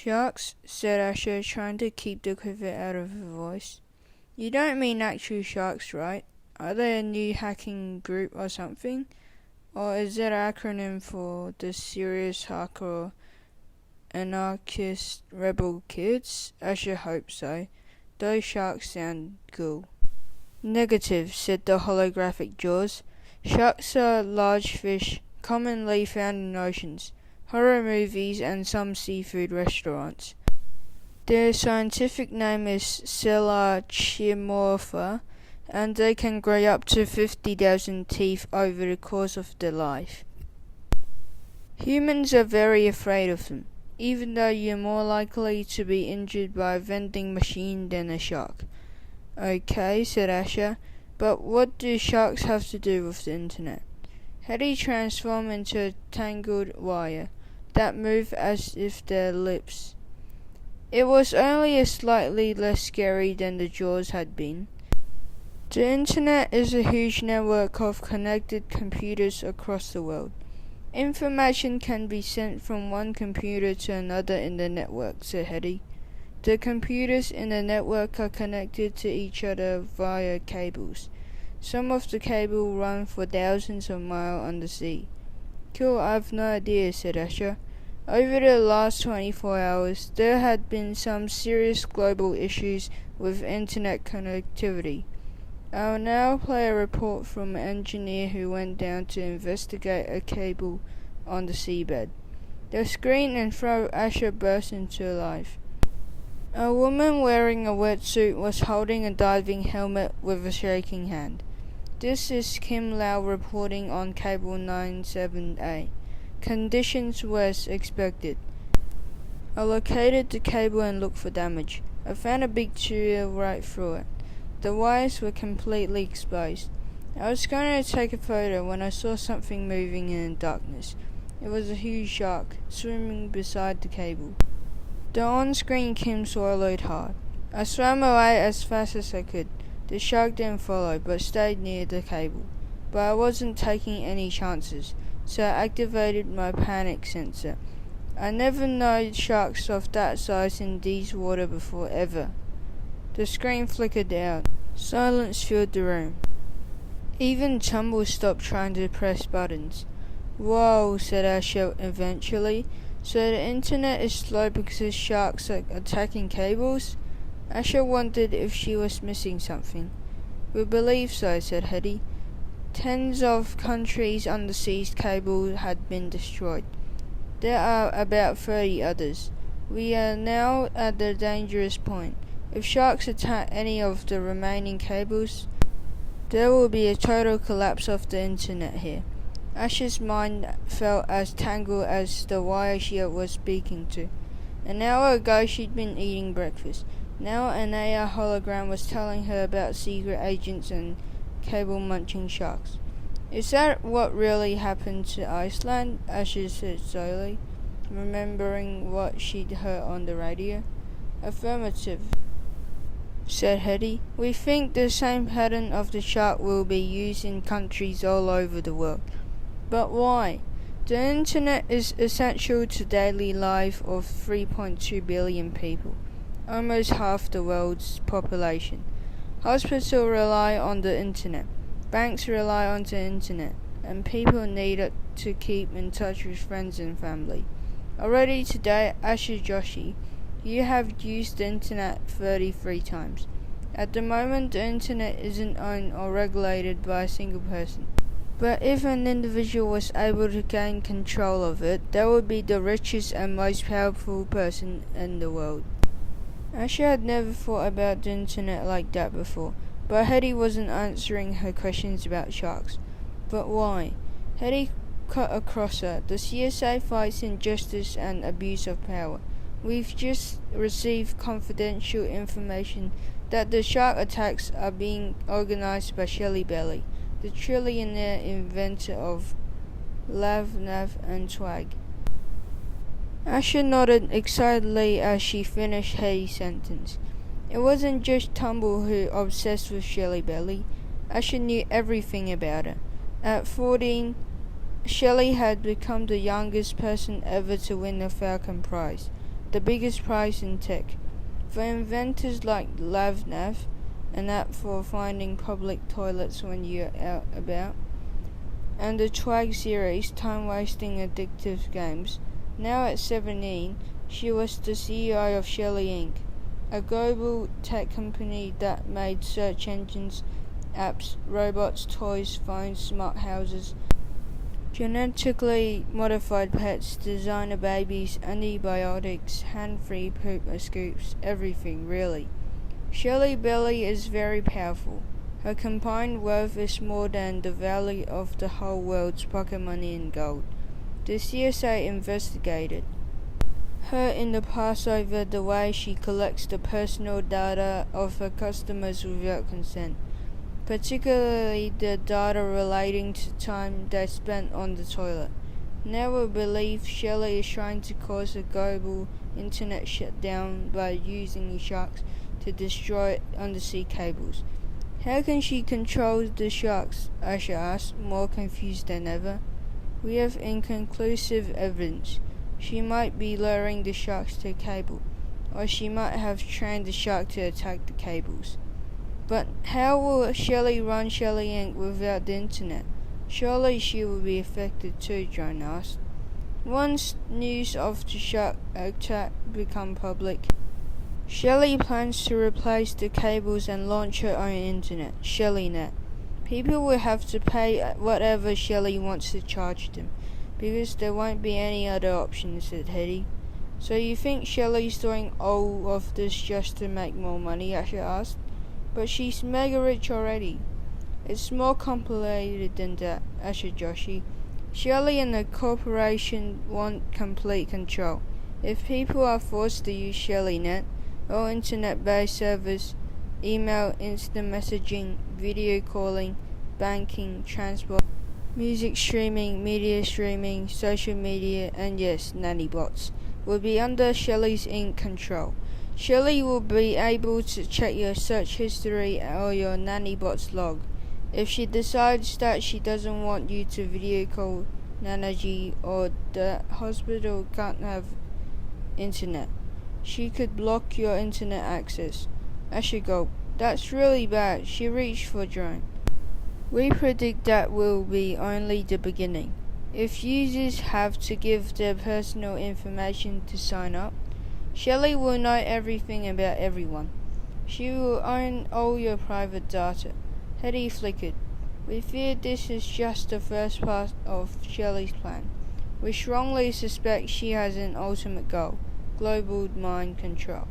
Sharks, said Asher, trying to keep the quiver out of her voice. You don't mean actual sharks, right? Are they a new hacking group or something? Or is that an acronym for the serious hardcore anarchist rebel kids? Asher hoped so. Those sharks sound cool. Negative, said the holographic jaws. Sharks are large fish, commonly found in oceans, horror movies and some seafood restaurants. Their scientific name is Selachimorpha, and they can grow up to 50,000 teeth over the course of their life. Humans are very afraid of them, even though you're more likely to be injured by a vending machine than a shark. Okay, said Asher, but what do sharks have to do with the internet? Hetty transformed into a tangled wire that moved as if their lips. It was only slightly less scary than the jaws had been. The internet is a huge network of connected computers across the world. Information can be sent from one computer to another in the network, said Hetty. The computers in the network are connected to each other via cables. Some of the cable run for thousands of miles on the sea. Cool, I've no idea, said Asher. Over the last 24 hours, there had been some serious global issues with internet connectivity. I'll now play a report from an engineer who went down to investigate a cable on the seabed. The screen in front of Asher burst into life. A woman wearing a wetsuit was holding a diving helmet with a shaking hand. This is Kim Lau reporting on cable 97A. Conditions were as expected. I located the cable and looked for damage. I found a big tunnel right through it. The wires were completely exposed. I was going to take a photo when I saw something moving in the darkness. It was a huge shark, swimming beside the cable. The on-screen Kim swallowed hard. I swam away as fast as I could. The shark didn't follow, but stayed near the cable. But I wasn't taking any chances, so I activated my panic sensor. I never known sharks of that size in these water before, ever. The screen flickered out. Silence filled the room. Even Tumble stopped trying to press buttons. Whoa, said Asher eventually. So the internet is slow because sharks are attacking cables? Asher wondered if she was missing something. We believe so, said Hetty. Tens of countries' undersea cables had been destroyed. There are about 30 others. We are now at the dangerous point. If sharks attack any of the remaining cables, there will be a total collapse of the internet here. Asher's mind felt as tangled as the wire she was speaking to. An hour ago she'd been eating breakfast. Now an AR hologram was telling her about secret agents and cable-munching sharks. Is that what really happened to Iceland? Asher said slowly, remembering what she'd heard on the radio. Affirmative, said Hetty. We think the same pattern of the shark will be used in countries all over the world. But why? The internet is essential to daily life of 3.2 billion people, almost half the world's population. Hospitals rely on the internet, banks rely on the internet, and people need it to keep in touch with friends and family. Already today, Asher Joshi, you have used the internet 33 times. At the moment, the internet isn't owned or regulated by a single person. But if an individual was able to gain control of it, they would be the richest and most powerful person in the world. Asher had never thought about the internet like that before, but Hetty wasn't answering her questions about sharks. But why? Hetty cut across her. The CSA fights injustice and abuse of power. We've just received confidential information that the shark attacks are being organized by Shelley Belly, the trillionaire inventor of Lav, Nav and Twag. Asher nodded excitedly as she finished Hetty's sentence. It wasn't just Tumble who obsessed with Shelley Belly. Asher knew everything about her. At 14, Shelley had become the youngest person ever to win the Falcon Prize. the biggest prize in tech. For inventors like LavNav, an app for finding public toilets when you're out about, and the Twag series, time-wasting addictive games. Now at 17, she was the CEO of Shelly Inc., a global tech company that made search engines, apps, robots, toys, phones, smart houses, genetically modified pets, designer babies, antibiotics, hand-free poop scoops, everything really. Shelly Belly is very powerful. Her combined worth is more than the value of the whole world's pocket money in gold. The CSA investigated her in the past over the way she collects the personal data of her customers without consent, particularly the data relating to time they spent on the toilet. Now we believe Shelly is trying to cause a global internet shutdown by using sharks to destroy undersea cables. How can she control the sharks? Asha asked, more confused than ever. We have inconclusive evidence. She might be luring the sharks to a cable, or she might have trained the shark to attack the cables. But how will Shelly run Shelly Inc. without the internet? Surely she will be affected too, Joan asked. Once news of the shark attack become public, Shelly plans to replace the cables and launch her own internet, ShellyNet. People will have to pay whatever Shelly wants to charge them, because there won't be any other options, said Hetty. So you think Shelly's doing all of this just to make more money? Asha asked. But she's mega rich already. It's more complicated than that, Asha Joshi. Shelly and the corporation want complete control. If people are forced to use ShellyNet, all internet-based servers, email, instant messaging, video calling, banking, transport, music streaming, media streaming, social media, and yes, nanny bots, will be under Shelly's Inc. control. Shelly will be able to check your search history or your nanny bot's log. If she decides that she doesn't want you to video call Nanaji or the hospital can't have internet, she could block your internet access. Asha gulped. That's really bad. She reached for Joan. We predict that will be only the beginning. If users have to give their personal information to sign up, Shelly will know everything about everyone. She will own all your private data. Hetty flickered. We fear this is just the first part of Shelly's plan. We strongly suspect she has an ultimate goal: global mind control.